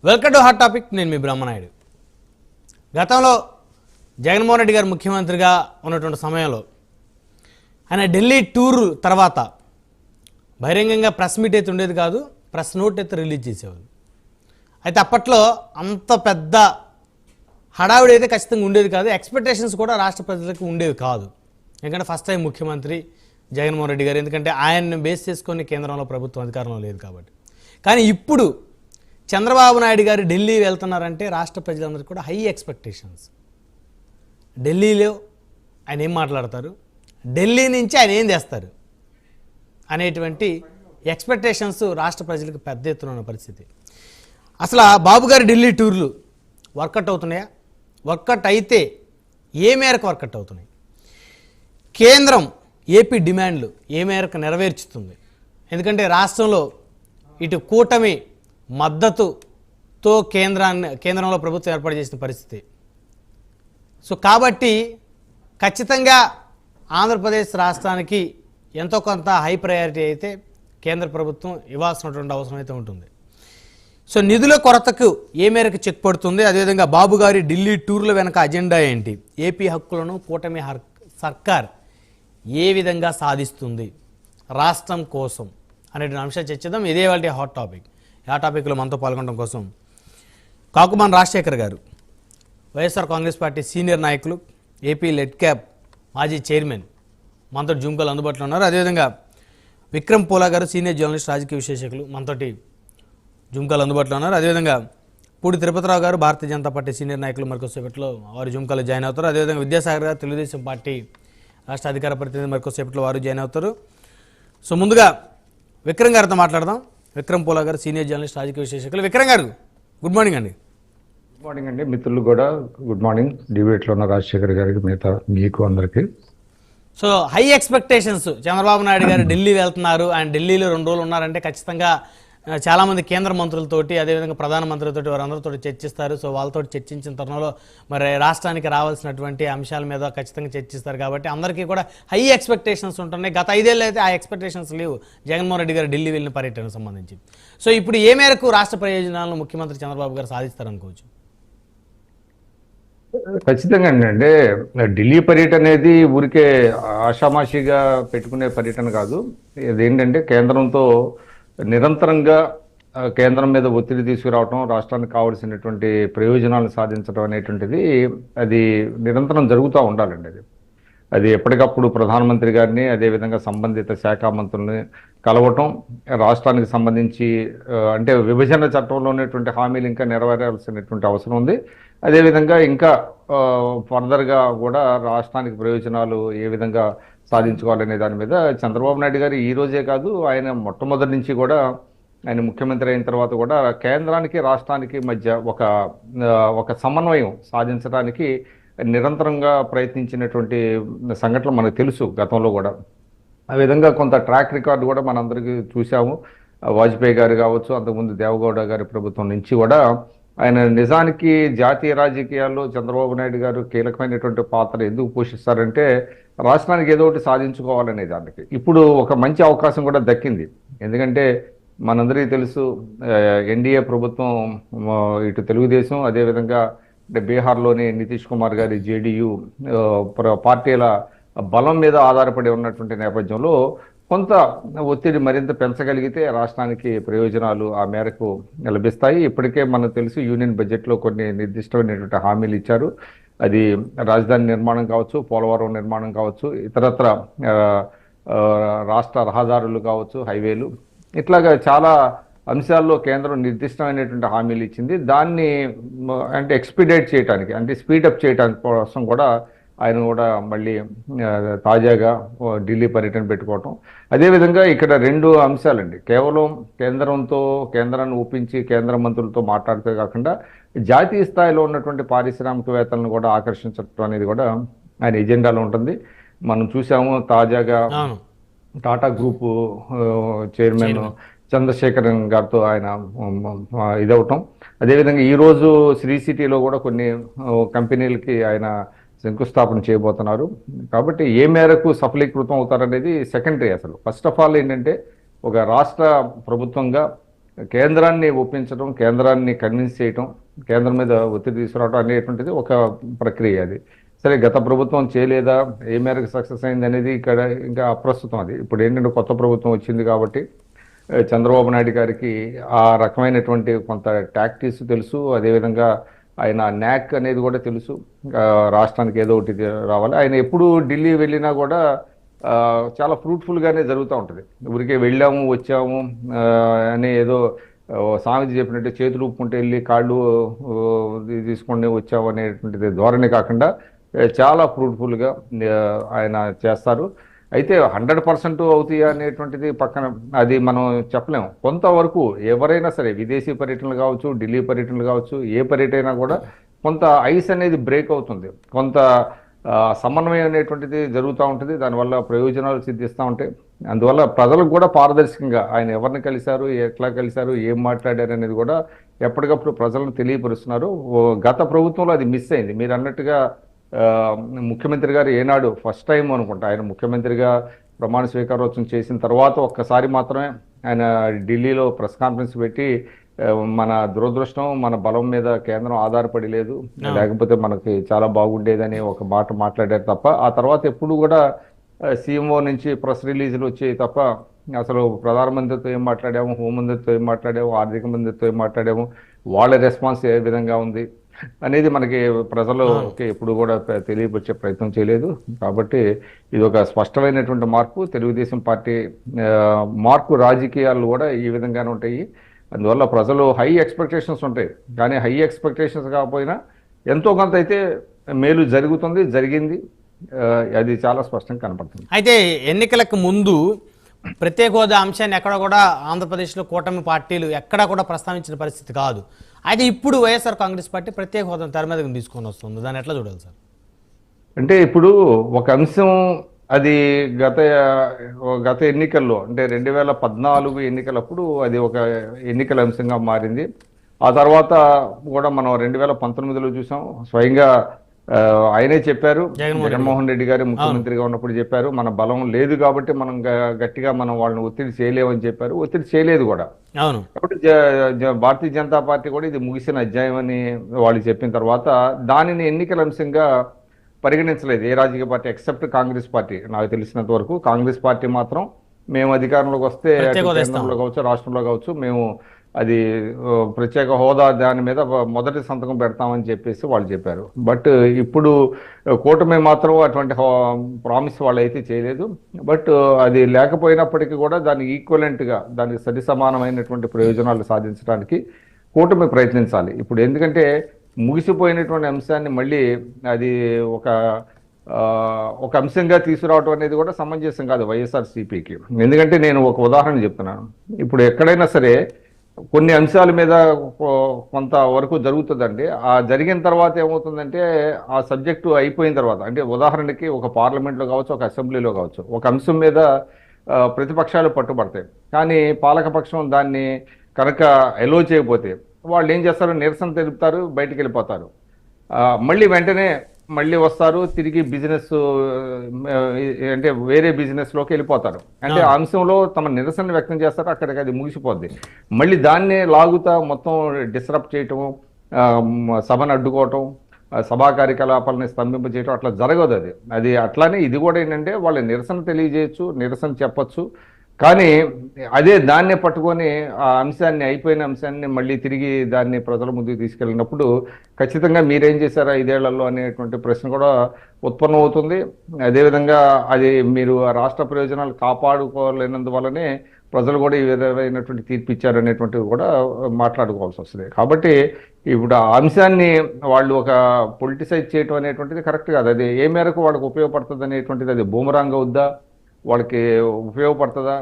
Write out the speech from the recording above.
Welcome to hot topic. నేను మీ బ్రహ్మనాయుడు. గతంలో జగన్మోహన్ రెడ్డి గారు ముఖ్యమంత్రిగా ఉన్నటువంటి సమయంలో ఆయన ఢిల్లీ టూర్ తర్వాత బహిరంగంగా ప్రెస్ మీట్ అయితే ఉండేది కాదు, ప్రెస్ నోట్ అయితే రిలీజ్ చేసేవాళ్ళు. అయితే అప్పట్లో అంత పెద్ద హడావిడి అయితే ఖచ్చితంగా ఉండేది కాదు, ఎక్స్పెక్టేషన్స్ కూడా రాష్ట్ర ప్రజలకు ఉండేవి కాదు. ఎందుకంటే ఫస్ట్ టైం ముఖ్యమంత్రి జగన్మోహన్ రెడ్డి గారు, ఎందుకంటే ఆయన్ని బేస్ చేసుకొని కేంద్రంలో ప్రభుత్వం అధికారంలో లేదు కాబట్టి. కానీ ఇప్పుడు చంద్రబాబు నాయుడు గారు ఢిల్లీ వెళ్తున్నారంటే రాష్ట్ర ప్రజలందరికీ కూడా హై ఎక్స్పెక్టేషన్స్. ఢిల్లీలో ఆయన ఏం మాట్లాడతారు, ఢిల్లీ నుంచి ఆయన ఏం చేస్తారు అనేటువంటి ఎక్స్పెక్టేషన్స్ రాష్ట్ర ప్రజలకు పెద్ద ఎత్తున ఉన్న పరిస్థితి. అసలు బాబు గారి ఢిల్లీ టూర్లు వర్కౌట్ అవుతున్నాయా? వర్కౌట్ అయితే ఏ మేరకు వర్కౌట్ అవుతున్నాయి? కేంద్రం ఏపీ డిమాండ్లు ఏ మేరకు నెరవేర్చుతుంది? ఎందుకంటే రాష్ట్రంలో ఇటు కూటమి మద్దతుతో కేంద్రంలో ప్రభుత్వం ఏర్పాటు చేసిన పరిస్థితి. సో కాబట్టి ఖచ్చితంగా ఆంధ్రప్రదేశ్ రాష్ట్రానికి ఎంతో కొంత హై ప్రయారిటీ అయితే కేంద్ర ప్రభుత్వం ఇవ్వాల్సినటువంటి అవసరం అయితే ఉంటుంది. సో నిధుల కొరతకు ఏ మేరకు చెక్ పడుతుంది? అదేవిధంగా బాబు గారి ఢిల్లీ టూర్ల వెనక అజెండా ఏంటి? ఏపీ హక్కులను కూటమి సర్కార్ ఏ విధంగా సాధిస్తుంది రాష్ట్రం కోసం అనేటువంటి అంశాలు చర్చిద్దాం. ఇదే వాళ్ళ హాట్ టాపిక్. ఆ టాపిక్లో మనతో పాల్గొనడం కోసం కాకుమాన్ రాజశేఖర్ గారు, వైఎస్ఆర్ కాంగ్రెస్ పార్టీ సీనియర్ నాయకులు, ఏపీ లెడ్ క్యాప్ మాజీ చైర్మన్, మనతో జూమ్ కాల్ అందుబాటులో ఉన్నారు. అదేవిధంగా విక్రమ్ పోలా గారు, సీనియర్ జర్నలిస్ట్, రాజకీయ విశ్లేషకులు, మనతోటి జూమ్ కాల్ అందుబాటులో ఉన్నారు. అదేవిధంగా పూడి తిరుపతిరావు గారు, భారతీయ జనతా పార్టీ సీనియర్ నాయకులు, మరికొద్దిసేపట్లో వారు జూమ్ కాల్లో జాయిన్ అవుతారు. అదేవిధంగా విద్యాసాగర్ గారు, తెలుగుదేశం పార్టీ రాష్ట్ర అధికార ప్రతినిధి, మరికొద్దిసేపట్లో వారు జాయిన్ అవుతారు. సో ముందుగా విక్రమ్ గారితో మాట్లాడదాం. విక్రమ్ పోలా గారు, సీనియర్ జర్నలిస్ట్, రాజకీయ విశ్లేషకులు. విక్రమ్ గారు, గుడ్ మార్నింగ్ అండి. గుడ్ మార్నింగ్ అండి. మిత్రులు కూడా గుడ్ మార్నింగ్. డిబేట్లో ఉన్న రాజశేఖర్ గారికి, మిగతా మీకు అందరికీ. So high expectations, Chandrababu Naidu గారు ఢిల్లీ వెళ్తున్నారు, ఆయన ఢిల్లీలో 2 రోజులు ఉన్నారంటే ఖచ్చితంగా చాలామంది కేంద్ర మంత్రులతోటి, అదేవిధంగా ప్రధానమంత్రితోటి వారందరితో చర్చిస్తారు. సో వాళ్ళతో చర్చించిన తరుణంలో మరి రాష్ట్రానికి రావాల్సినటువంటి అంశాల మీద ఖచ్చితంగా చర్చిస్తారు. కాబట్టి అందరికీ కూడా హై ఎక్స్పెక్టేషన్స్ ఉంటున్నాయి. గత 5 ఏళ్ళు అయితే ఆ ఎక్స్పెక్టేషన్స్ లేవు జగన్మోహన్ రెడ్డి గారు ఢిల్లీ వెళ్ళిన పర్యటనకు సంబంధించి. సో ఇప్పుడు ఏ మేరకు రాష్ట్ర ప్రయోజనాలను ముఖ్యమంత్రి చంద్రబాబు గారు సాధిస్తారనుకోవచ్చు? ఖచ్చితంగా అంటే ఢిల్లీ పర్యటన అనేది ఊరికే ఆషామాషిగా పెట్టుకునే పర్యటన కాదు. ఇదేంటంటే కేంద్రంతో నిరంతరంగా కేంద్రం మీద ఒత్తిడి తీసుకురావటం, రాష్ట్రానికి కావాల్సినటువంటి ప్రయోజనాలను సాధించడం అనేటువంటిది అది నిరంతరం జరుగుతూ ఉండాలండి. అది ఎప్పటికప్పుడు ప్రధానమంత్రి గారిని, అదేవిధంగా సంబంధిత శాఖ మంత్రుల్ని కలవటం, రాష్ట్రానికి సంబంధించి అంటే విభజన చట్టంలో ఉన్నటువంటి హామీలు ఇంకా నెరవేరాల్సినటువంటి అవసరం ఉంది. అదేవిధంగా ఇంకా ఫర్దర్గా కూడా రాష్ట్రానికి ప్రయోజనాలు ఏ విధంగా సాధించుకోవాలనే దాని మీద చంద్రబాబు నాయుడు గారు ఈ రోజే కాదు, ఆయన మొట్టమొదటి నుంచి కూడా, ఆయన ముఖ్యమంత్రి అయిన తర్వాత కూడా కేంద్రానికి రాష్ట్రానికి మధ్య ఒక సమన్వయం సాధించడానికి నిరంతరంగా ప్రయత్నించినటువంటి సంఘటనలు మనకు తెలుసు గతంలో కూడా. ఆ విధంగా కొంత ట్రాక్ రికార్డు కూడా మనందరికీ చూసాము. వాజ్పేయి గారు కావచ్చు, అంతకుముందు దేవగౌడ గారి ప్రభుత్వం నుంచి కూడా ఆయన నిజానికి జాతీయ రాజకీయాల్లో చంద్రబాబు నాయుడు గారు కీలకమైనటువంటి పాత్ర ఎందుకు పోషిస్తారంటే రాష్ట్రానికి ఏదో ఒకటి సాధించుకోవాలనే దానికి. ఇప్పుడు ఒక మంచి అవకాశం కూడా దక్కింది. ఎందుకంటే మనందరికీ తెలుసు, ఎన్డీఏ ప్రభుత్వం, ఇటు తెలుగుదేశం, అదేవిధంగా అంటే బీహార్లోని నితీష్ కుమార్ గారి జేడీయూ పార్టీల బలం మీద ఆధారపడి ఉన్నటువంటి నేపథ్యంలో కొంత ఒత్తిడి మరింత పెంచగలిగితే రాష్ట్రానికి ప్రయోజనాలు ఆ మేరకు లభిస్తాయి. ఇప్పటికే మనకు తెలుసు, యూనియన్ బడ్జెట్లో కొన్ని నిర్దిష్టమైనటువంటి హామీలు ఇచ్చారు. అది రాజధాని నిర్మాణం కావచ్చు, పోలవరం నిర్మాణం కావచ్చు, ఇతరత్ర రాష్ట్ర రహదారులు కావచ్చు, హైవేలు, ఇట్లాగా చాలా అంశాల్లో కేంద్రం నిర్దిష్టమైనటువంటి హామీలు ఇచ్చింది. దాన్ని అంటే ఎక్స్పీడేట్ చేయడానికి, అంటే స్పీడప్ చేయడానికి కోసం కూడా ఆయన కూడా మళ్ళీ తాజాగా ఢిల్లీ పర్యటన పెట్టుకోవటం. అదేవిధంగా ఇక్కడ 2 అంశాలండి. కేవలం కేంద్రాన్ని ఒప్పించి కేంద్ర మంత్రులతో మాట్లాడితే కాకుండా జాతీయ స్థాయిలో ఉన్నటువంటి పారిశ్రామికవేత్తలను కూడా ఆకర్షించడం అనేది కూడా ఆయన ఎజెండాలో ఉంటుంది. మనం చూసాము తాజాగా టాటా గ్రూప్ చైర్మన్ చంద్రశేఖరన్ గారితో ఆయన ఇదవటం. అదేవిధంగా ఈరోజు శ్రీ సిటీలో కూడా కొన్ని కంపెనీలకి ఆయన శంకుస్థాపన చేయబోతున్నారు. కాబట్టి ఏ మేరకు సఫలీకృతం అవుతారనేది సెకండరీ. అసలు ఫస్ట్ ఆఫ్ ఆల్ ఏంటంటే ఒక రాష్ట్ర ప్రభుత్వంగా కేంద్రాన్ని ఒప్పించడం, కేంద్రాన్ని కన్విన్స్ చేయటం, కేంద్రం మీద ఒత్తిడి తీసుకురావడం అనేటువంటిది ఒక ప్రక్రియ. అది సరే గత ప్రభుత్వం చేయలేదా, ఏ మేరకు సక్సెస్ అయింది అనేది ఇక్కడ ఇంకా అప్రస్తుతం. అది ఇప్పుడు ఏంటంటే కొత్త ప్రభుత్వం వచ్చింది కాబట్టి చంద్రబాబు నాయుడు గారికి ఆ రకమైనటువంటి కొంత టాక్టిక్స్ తెలుసు. అదేవిధంగా ఆయన న్యాక్ అనేది కూడా తెలుసు. రాష్ట్రానికి ఏదో ఒకటి రావాలి. ఆయన ఎప్పుడు ఢిల్లీ వెళ్ళినా కూడా చాలా ఫ్రూట్ఫుల్గానే జరుగుతూ ఉంటుంది. ఊరికే వెళ్ళాము వచ్చాము అని ఏదో సామెత చెప్పినట్టు చేతులు ఊపుకుంటే వెళ్ళి కాళ్ళు తీసుకొని వచ్చాము అనేటువంటిది ధోరణి కాకుండా చాలా ఫ్రూట్ఫుల్గా ఆయన చేస్తారు. అయితే 100% అవుతాయా అనేటువంటిది పక్కన, అది మనం చెప్పలేము. కొంతవరకు ఎవరైనా సరే విదేశీ పర్యటనలు కావచ్చు, ఢిల్లీ పర్యటనలు కావచ్చు, ఏ పర్యటన కూడా కొంత ఐస్ అనేది బ్రేక్ అవుతుంది. కొంత సమన్వయం అనేటువంటిది జరుగుతూ ఉంటుంది. దానివల్ల ప్రయోజనాలు సిద్ధిస్తూ ఉంటాయి. అందువల్ల ప్రజలకు కూడా పారదర్శకంగా ఆయన ఎవరిని కలిశారు, ఎట్లా కలిశారు, ఏం మాట్లాడారు అనేది కూడా ఎప్పటికప్పుడు ప్రజలను తెలియపరుస్తున్నారు. గత ప్రభుత్వంలో అది మిస్ అయింది. మీరు అన్నట్టుగా ముఖ్యమంత్రి గారు ఏనాడు ఫస్ట్ టైం అనుకుంటా ఆయన ముఖ్యమంత్రిగా ప్రమాణ స్వీకారోత్సవం చేసిన తర్వాత ఒక్కసారి మాత్రమే ఆయన ఢిల్లీలో ప్రెస్ కాన్ఫరెన్స్ పెట్టి మన దురదృష్టం మన బలం మీద కేంద్రం ఆధారపడి లేదు, లేకపోతే మనకి చాలా బాగుండేదని ఒక మాట మాట్లాడారు తప్ప ఆ తర్వాత ఎప్పుడు కూడా సీఎంఓ నుంచి ప్రెస్ రిలీజులు వచ్చాయి తప్ప అసలు ప్రధానమంత్రితో ఏం మాట్లాడాము, హోంమంత్రితో ఏం మాట్లాడాము, ఆర్థిక మంత్రితో ఏం మాట్లాడాము, వాళ్ళ రెస్పాన్స్ ఏ విధంగా ఉంది అనేది మనకి ప్రజలకి ఎప్పుడు కూడా తెలియపరిచే ప్రయత్నం చేయలేదు. కాబట్టి ఇది ఒక స్పష్టమైనటువంటి మార్పు. తెలుగుదేశం పార్టీ మార్పు రాజకీయాలు కూడా ఈ విధంగానే ఉంటాయి. అందువల్ల ప్రజలు హై ఎక్స్పెక్టేషన్స్ ఉంటాయి. కానీ హై ఎక్స్పెక్టేషన్స్ కాకపోయినా ఎంతో కొంత అయితే మేలు జరుగుతుంది, జరిగింది. అది చాలా స్పష్టంగా కనపడుతుంది. అయితే ఎన్నికలకు ముందు ప్రత్యేక హోదా అంశాన్ని ఎక్కడ కూడా ఆంధ్రప్రదేశ్లో కూటమి పార్టీలు ఎక్కడా కూడా ప్రస్తావించిన పరిస్థితి కాదు. అయితే ఇప్పుడు వైఎస్ఆర్ కాంగ్రెస్ పార్టీ ప్రత్యేక హోదాను తెర మీదకి తీసుకొని వస్తుంది. దాన్ని ఎట్లా చూడాలి సార్? అంటే ఇప్పుడు ఒక అంశం అది గత ఎన్నికల్లో అంటే 2014 ఎన్నికలప్పుడు అది ఒక ఎన్నికల అంశంగా మారింది. ఆ తర్వాత కూడా మనం 2019లో చూసాం. స్వయంగా ఆయనే చెప్పారు, జగన్మోహన్ రెడ్డి గారు ముఖ్యమంత్రిగా ఉన్నప్పుడు చెప్పారు, మన బలం లేదు కాబట్టి మనం గట్టిగా మనం వాళ్ళని ఒత్తిడి చేయలేమని చెప్పారు. ఒత్తిడి చేయలేదు కూడా. కాబట్టి భారతీయ జనతా పార్టీ కూడా ఇది ముగిసిన అధ్యాయం అని వాళ్ళు చెప్పిన తర్వాత దానిని ఎన్నికల అంశంగా పరిగణించలేదు ఏ రాజకీయ పార్టీ ఎక్సెప్ట్ కాంగ్రెస్ పార్టీ. నాకు తెలిసినంత వరకు కాంగ్రెస్ పార్టీ మాత్రం మేము అధికారంలోకి వస్తే కేంద్రంలో కావచ్చు, రాష్ట్రంలో కావచ్చు, మేము అది ప్రత్యేక హోదా దాని మీద మొదటి సంతకం పెడతామని చెప్పేసి వాళ్ళు చెప్పారు. బట్ ఇప్పుడు కూటమి మాత్రం అటువంటి ప్రామిస్ వాళ్ళు అయితే చేయలేదు. బట్ అది లేకపోయినప్పటికీ కూడా దానికి ఈక్వలెంట్గా దానికి సరి సమానమైనటువంటి ప్రయోజనాలు సాధించడానికి కూటమి ప్రయత్నించాలి. ఇప్పుడు ఎందుకంటే ముగిసిపోయినటువంటి అంశాన్ని మళ్ళీ అది ఒక అంశంగా తీసుకురావడం అనేది కూడా సమంజసం కాదు వైఎస్ఆర్సీపీకి. ఎందుకంటే నేను ఒక ఉదాహరణ చెప్తున్నాను. ఇప్పుడు ఎక్కడైనా సరే కొన్ని అంశాల మీద కొంత వరకు జరుగుతుందండి. ఆ జరిగిన తర్వాత ఏమవుతుందంటే ఆ సబ్జెక్టు అయిపోయిన తర్వాత, అంటే ఉదాహరణకి ఒక పార్లమెంట్లో కావచ్చు, ఒక అసెంబ్లీలో కావచ్చు, ఒక అంశం మీద ప్రతిపక్షాలు పట్టుబడతాయి. కానీ పాలకపక్షం దాన్ని కనుక ఎలో చేయకపోతే వాళ్ళు ఏం చేస్తారు, నిరసన తెలుపుతారు, బయటికి వెళ్ళిపోతారు. మళ్ళీ వెంటనే మళ్ళీ వస్తారు, తిరిగి బిజినెస్ అంటే వేరే బిజినెస్లోకి వెళ్ళిపోతారు. అంటే ఆ అంశంలో తమ నిరసన వ్యక్తం చేస్తారు, అక్కడికి అది ముగిసిపోద్ది. మళ్ళీ దాన్నే లాగుతా మొత్తం డిస్టర్బ్ చేయటం, సభను అడ్డుకోవటం, సభా కార్యకలాపాలని స్తంభింపజేయటం అట్లా జరగదు. అది అట్లానే ఇది కూడా ఏంటంటే వాళ్ళ నిరసన తెలియజేయచ్చు, నిరసన చెప్పచ్చు. కానీ అదే దాన్నే పట్టుకొని ఆ అంశాన్ని, అయిపోయిన అంశాన్ని మళ్ళీ తిరిగి దాన్ని ప్రజల ముందుకు తీసుకెళ్ళినప్పుడు ఖచ్చితంగా మీరేం చేశారా 5 ఏళ్లలో అనేటువంటి ప్రశ్న కూడా ఉత్పన్నమవుతుంది. అదేవిధంగా అది మీరు రాష్ట్ర ప్రయోజనాలు కాపాడుకోలేనందువల్లనే ప్రజలు కూడా ఈ విధమైనటువంటి తీర్పు ఇచ్చారనేటువంటిది కూడా మాట్లాడుకోవాల్సి వస్తుంది. కాబట్టి ఇప్పుడు ఆ అంశాన్ని వాళ్ళు ఒక పొలిటిసైజ్ చేయటం అనేటువంటిది కరెక్ట్ కాదు. అది ఏ మేరకు వాళ్ళకి ఉపయోగపడుతుంది అనేటువంటిది, అది బూమరాంగ్ అవుద్దా, వాళ్ళకి ఉపయోగపడుతుందా?